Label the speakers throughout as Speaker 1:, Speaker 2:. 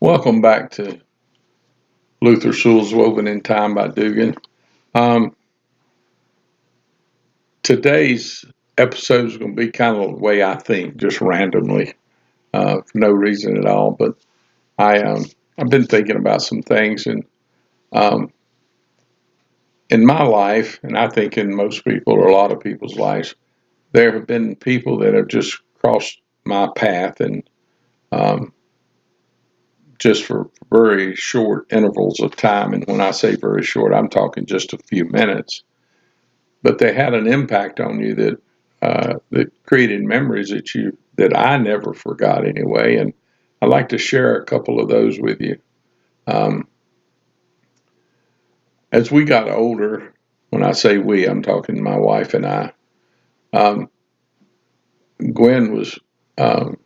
Speaker 1: Welcome back to Luther Sewell's Woven in Time by Dugan. Um, Today's episode is going to be kind of the way I think, just randomly, for no reason at all. But I've been thinking about some things, and um, in my life, and I think in most people or a lot of people's lives, there have been people that have just crossed my path, and um, just for very short intervals of time. And when I say very short, I'm talking just a few minutes, but they had an impact on you that created memories that I never forgot anyway. And I'd like to share a couple of those with you. Um, as we got older, when I say we, I'm talking my wife and I. Um, Gwen was um,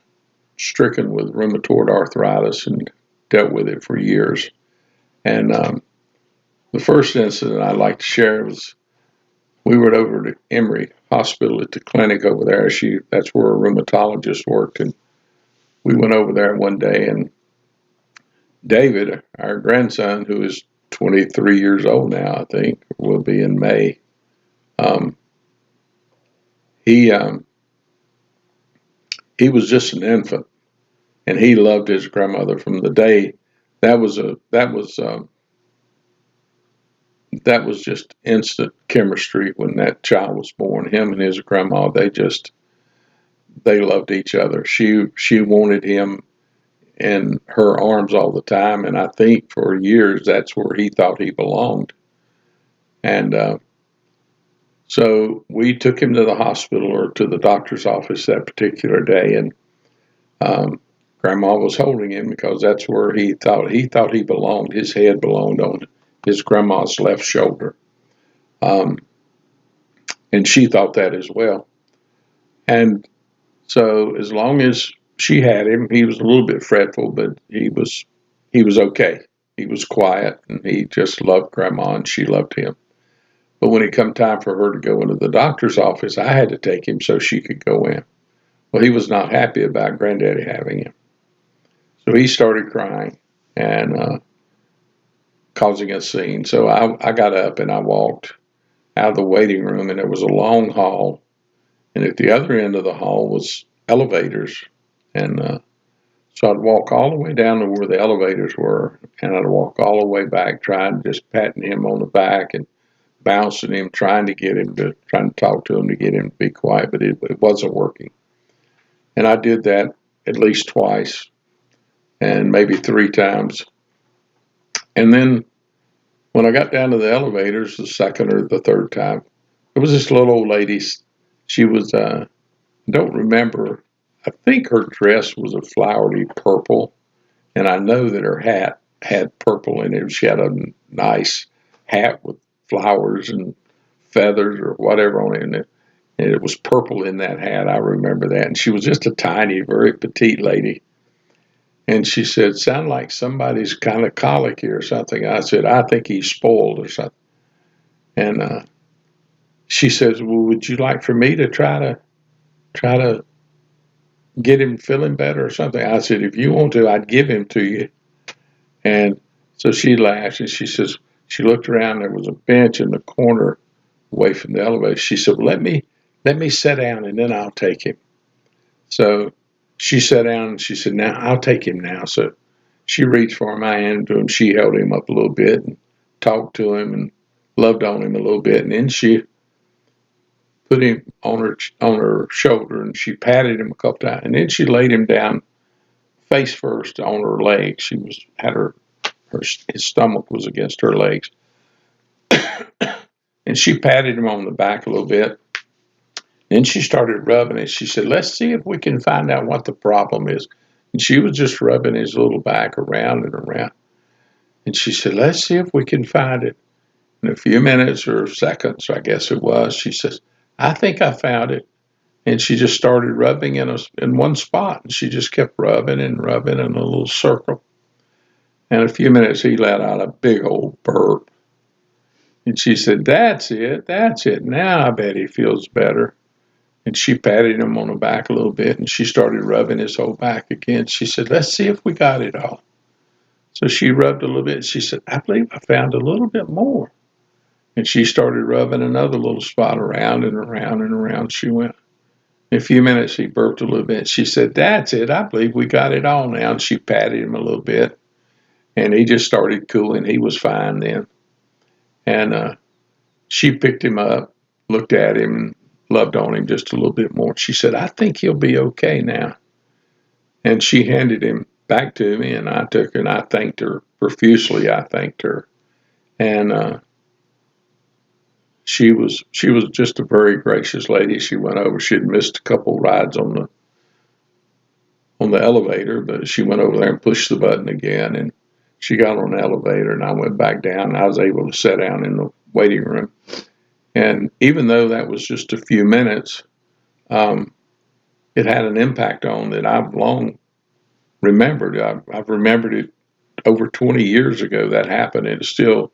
Speaker 1: stricken with rheumatoid arthritis and dealt with it for years. And the first incident I'd like to share was we were over at Emory Hospital at the clinic over there. That's where a rheumatologist worked, and we went over there one day, and David, our grandson, who is 23 years old now, I think, will be in May. Um, he he was just an infant, and he loved his grandmother from the day that was a that was just instant chemistry when that child was born. Him and his grandma, they loved each other. She wanted him in her arms all the time, and I think for years that's where he thought he belonged. And so we took him to the hospital or to the doctor's office that particular day, and um, Grandma was holding him because that's where he thought he belonged. His head belonged on his grandma's left shoulder, um, and she thought that as well. And so as long as she had him, he was a little bit fretful, but he was okay. He was quiet, and he just loved Grandma, and she loved him. But when it come time for her to go into the doctor's office, I had to take him so she could go in. Well, he was not happy about Granddaddy having him. So he started crying and causing a scene. So I got up and I walked out of the waiting room, and there was a long hall. And at the other end of the hall was elevators. And so I'd walk all the way down to where the elevators were, and I'd walk all the way back, trying just patting him on the back and bouncing him, trying to talk to him to get him to be quiet, but it wasn't working. And I did that at least twice and maybe three times. And then when I got down to the elevators the second or the third time, there was this little old lady. She was, I don't remember, I think her dress was a flowery purple, and I know that her hat had purple in it. She had a nice hat with flowers and feathers or whatever on it, and it was purple in that hat. I remember that. And she was just a tiny, very petite lady. And she said, "Sound like somebody's kind of colicky or something." I said, "I think he's spoiled or something." And she says, "Well, would you like for me to try to get him feeling better or something?" I said, "If you want to, I'd give him to you." And so she laughed, and she says, she looked around. There was a bench in the corner away from the elevator. She said, well, let me sit down, and then I'll take him. So she sat down, and she said, now I'll take him now. So she reached for him. I handed to him. She held him up a little bit and talked to him and loved on him a little bit. And then she put him on her shoulder, and she patted him a couple times. And then she laid him down face first on her legs. She was had his stomach was against her legs, and she patted him on the back a little bit. Then she started rubbing it. She said, "Let's see if we can find out what the problem is." And she was just rubbing his little back around and around. And she said, "Let's see if we can find it." In a few minutes or seconds, I guess it was, she says, "I think I found it." And she just started rubbing in one spot. And she just kept rubbing and rubbing in a little circle. And in a few minutes, he let out a big old burp. And she said, that's it. Now I bet he feels better." And she patted him on the back a little bit, and she started rubbing his whole back again. She said, "Let's see if we got it all." So she rubbed a little bit. She said, I believe I found a little bit more. And she started rubbing another little spot around and around and around. She went. In a few minutes, he burped a little bit. She said, that's it. I believe we got it all now. And she patted him a little bit. And he just started cooling. He was fine then. And she picked him up, looked at him, and loved on him just a little bit more. She said, I think he'll be okay now. And she handed him back to me, and I took her, and I thanked her profusely. I thanked her. And she was just a very gracious lady. She went over. She had missed a couple rides on the elevator, but she went over there and pushed the button again, and she got on the elevator, and I went back down, and I was able to sit down in the waiting room. And even though that was just a few minutes, it had an impact on that I've long remembered. I've remembered it over 20 years ago that happened, and it still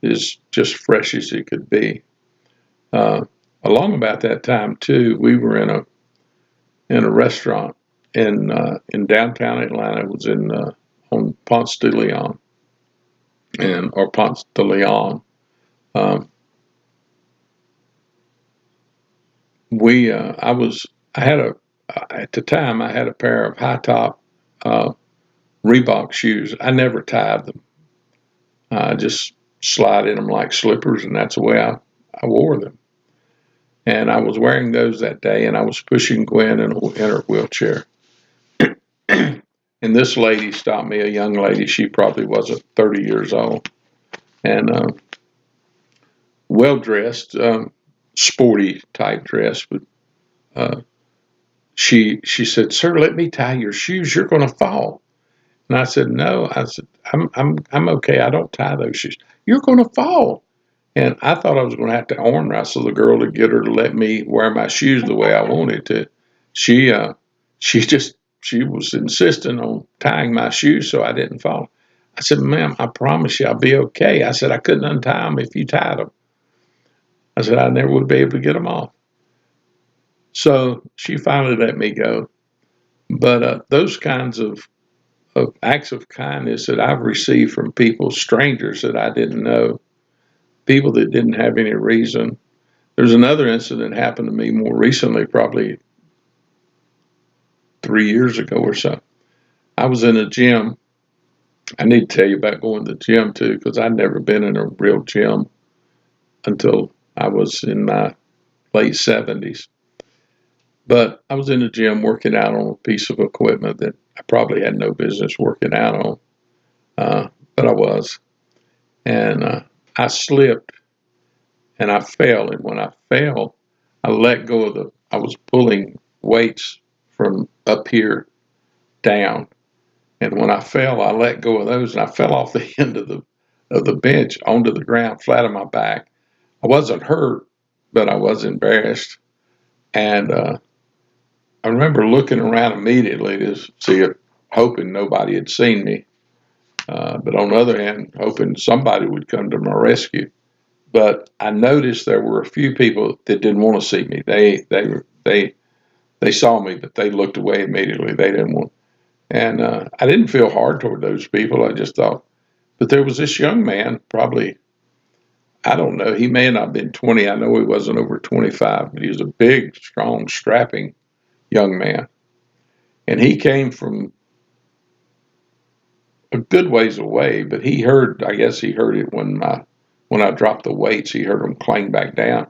Speaker 1: is just fresh as it could be. Uh, Along about that time too, we were in a restaurant in downtown Atlanta. It was in on Ponce de Leon or Ponce de Leon. Um, we I had a at the time I had a pair of high top uh, Reebok shoes. I never tied them. I just slide in them like slippers, and that's the way I wore them. And I was wearing those that day, and I was pushing Gwen in her wheelchair. And this lady stopped me, a young lady. She probably wasn't 30 years old, and well dressed, sporty type dress. But uh, she said, "Sir, let me tie your shoes. You're going to fall." And I said, "No." I said, I'm okay. I don't tie those shoes. You're going to fall." And I thought I was going to have to arm wrestle the girl to get her to let me wear my shoes the way I wanted to. She she just she was insistent on tying my shoes so I didn't fall. I said, "Ma'am, I promise you I'll be okay." I said, "I couldn't untie them if you tied them." I said, "I never would be able to get them off." So she finally let me go. But those kinds of acts of kindness that I've received from people, strangers that I didn't know, people that didn't have any reason. There's another incident happened to me more recently, probably 3 years ago or so. I was in a gym. I need to tell you about going to the gym too, because I'd never been in a real gym until I was in my late 70s. But I was in the gym working out on a piece of equipment that I probably had no business working out on, but I was. And I slipped and I fell. And when I fell, I let go of I was pulling weights from up here down. And when I fell, I let go of those and I fell off the end of the bench onto the ground, flat on my back. I wasn't hurt, but I was embarrassed. And I remember looking around immediately to see it, hoping nobody had seen me. But on the other hand, hoping somebody would come to my rescue. But I noticed there were a few people that didn't want to see me. They saw me, but they looked away immediately. They didn't want. And I didn't feel hard toward those people. I just thought, but there was this young man, probably, I don't know, he may not have been 20. I know he wasn't over 25, but he was a big, strong, strapping young man. And he came from a good ways away, but he heard, I guess he heard it when I dropped the weights, he heard them clang back down.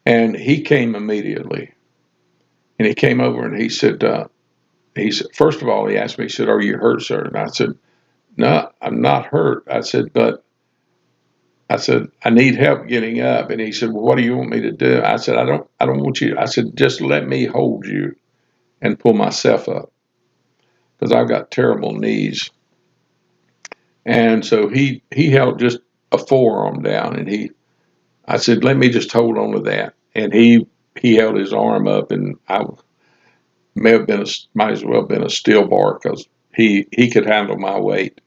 Speaker 1: And he came immediately. And he came over and he said, first of all, he asked me, he said, "Are you hurt, sir?" And I said, "No, I'm not hurt." I said, "I need help getting up." And he said, "Well, what do you want me to do?" I said, I don't want you. I said, "Just let me hold you and pull myself up because I've got terrible knees." And so he held just a forearm down, and I said, "Let me just hold on to that." And he held his arm up, and I might as well have been a steel bar because he could handle my weight.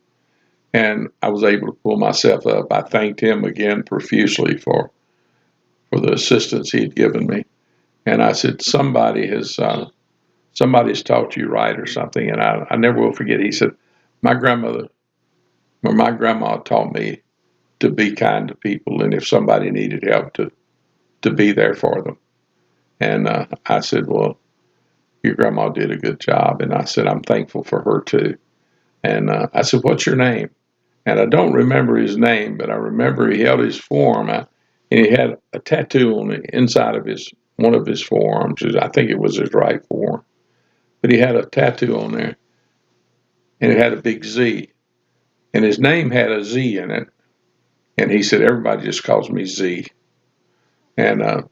Speaker 1: And I was able to pull myself up. I thanked him again profusely for the assistance he had given me. And I said, somebody's taught you right or something. And I never will forget. He said, my grandmother Well, my grandma taught me to be kind to people, and if somebody needed help, to be there for them. And I said, well, your grandma did a good job. And I said, I'm thankful for her too. And I said, what's your name? And I don't remember his name, but I remember he held his forearm out, and he had a tattoo on the inside of one of his forearms. I think it was his right forearm, but he had a tattoo on there, and it had a big Z, and his name had a Z in it. And he said, everybody just calls me Z. And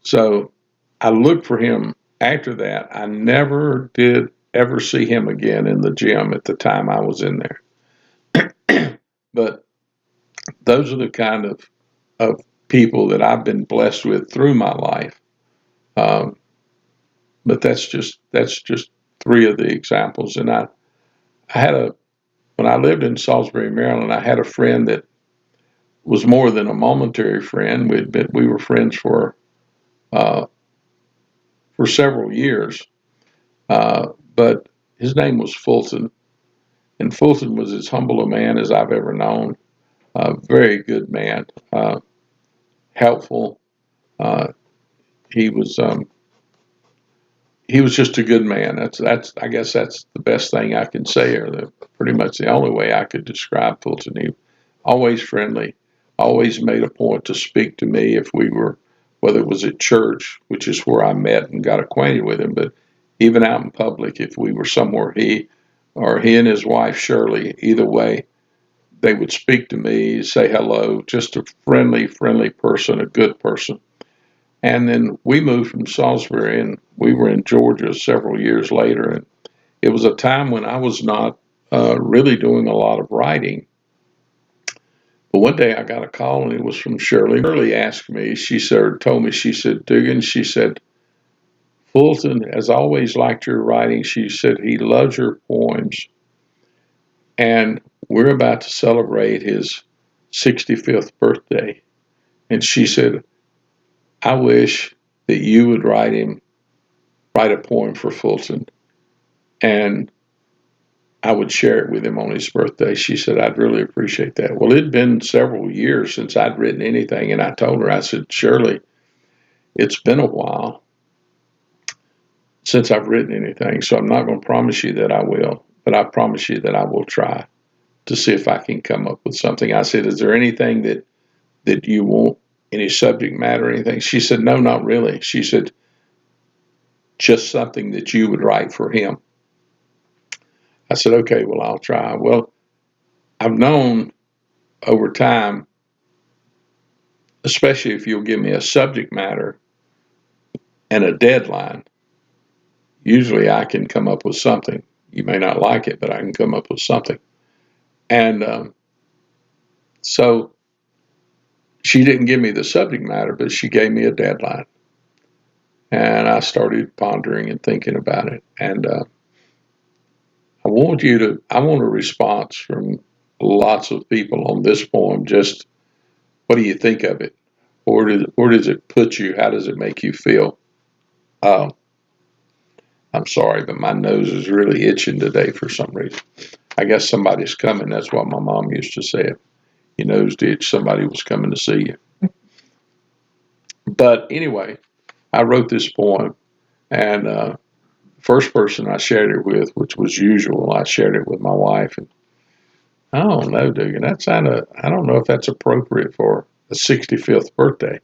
Speaker 1: so I looked for him after that. I never did ever see him again in the gym at the time I was in there. But those are the kind of people that I've been blessed with through my life. Um, but that's just three of the examples. And I had when I lived in Salisbury, Maryland, I had a friend that was more than a momentary friend. We were friends uh, for several years. But his name was Fulton, and Fulton was as humble a man as I've ever known. Very good man, helpful. Uh, he was he was just a good man. That's I guess that's the best thing I can say, or pretty much the only way I could describe Fulton. He always friendly, always made a point to speak to me if we were, whether it was at church, which is where I met and got acquainted with him, but even out in public, if we were somewhere, he and his wife Shirley, either way, they would speak to me, say hello, just a friendly person, a good person. And then we moved from Salisbury, and we were in Georgia several years later. And it was a time when I was not really doing a lot of writing. But one day I got a call, and it was from Shirley. Shirley asked me, told me, she said, Dugan, she said, Fulton has always liked your writing. She said, he loves your poems. And we're about to celebrate his 65th birthday. And she said, I wish that you would write a poem for Fulton, and I would share it with him on his birthday. She said, I'd really appreciate that. Well, it'd been several years since I'd written anything, and I told her, I said, Shirley, it's been a while since I've written anything, so I'm not going to promise you that I will, but I promise you that I will try to see if I can come up with something. I said, is there anything that you want, any subject matter or anything? She said, no, not really. She said, just something that you would write for him. I said, okay, well, I'll try. Well, I've known over time, especially if you'll give me a subject matter and a deadline, usually I can come up with something. You may not like it, but I can come up with something. And so she didn't give me the subject matter, but she gave me a deadline. And I started pondering and thinking about it. And I want a response from lots of people on this poem. Just what do you think of it? Where does it put you? How does it make you feel? Uh, I'm sorry, but my nose is really itching today for some reason. I guess somebody's coming. That's what my mom used to say. Your nose itch, somebody was coming to see you. But anyway, I wrote this poem, and first person I shared it with, which was usual, I shared it with my wife. And I don't know, Dugan, I don't know if that's appropriate for a 65th birthday.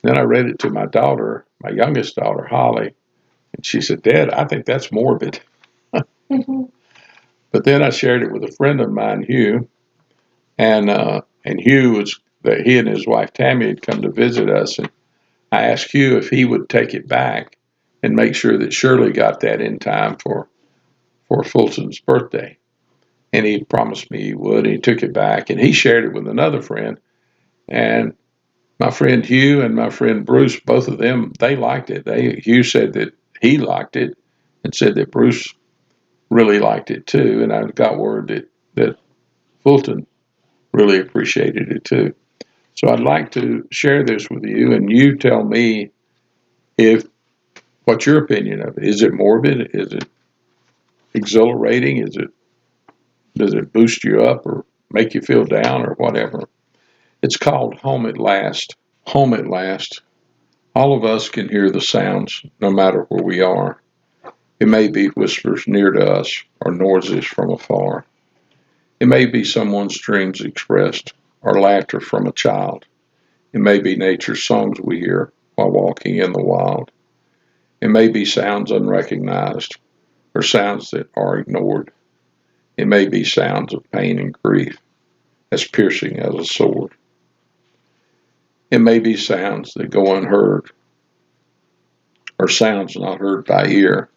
Speaker 1: Then I read it to my daughter, my youngest daughter, Holly, and she said, Dad, I think that's morbid. But then I shared it with a friend of mine, Hugh, and Hugh was that he and his wife Tammy had come to visit us, and I asked Hugh if he would take it back and make sure that Shirley got that in time for Fulton's birthday. And he promised me he would. He took it back, and he shared it with another friend. And my friend Hugh and my friend Bruce, both of them, they liked it. Hugh said that he liked it, and said that Bruce really liked it too. And I got word that Fulton really appreciated it too. So I'd like to share this with you, and you tell me if what's your opinion of it. Is it morbid? Is it exhilarating? Is it Does it boost you up or make you feel down or whatever? It's called Home at Last. Home at Last. All of us can hear the sounds no matter where we are. It may be whispers near to us or noises from afar. It may be someone's dreams expressed or laughter from a child. It may be nature's songs we hear while walking in the wild. It may be sounds unrecognized or sounds that are ignored. It may be sounds of pain and grief, as piercing as a sword. It may be sounds that go unheard or sounds not heard by ear.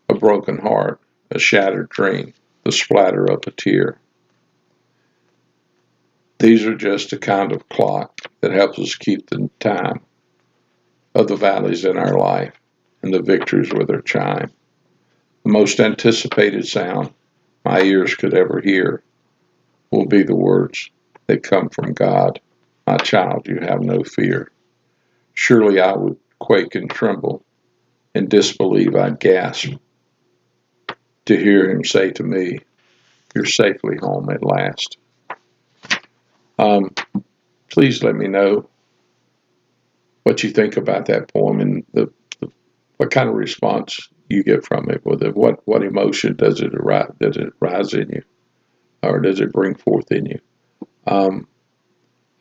Speaker 1: A broken heart, a shattered dream, the splatter of a tear. These are just a kind of clock that helps us keep the time of the valleys in our life and the victories with their chime. The most anticipated sound my ears could ever hear will be the words that come from God. My child, you have no fear. Surely I would quake and tremble. In disbelief I'd gasp to hear him say to me, you're safely home at last. Um, Please let me know what you think about that poem and what kind of response you get from it. What emotion does it rise in you, or does it bring forth in you?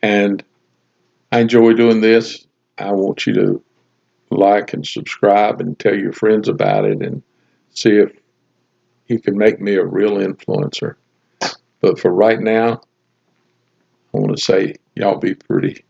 Speaker 1: And I enjoy doing this. I want you to like and subscribe and tell your friends about it and see if you can make me a real influencer. But for right now, I want to say y'all be pretty.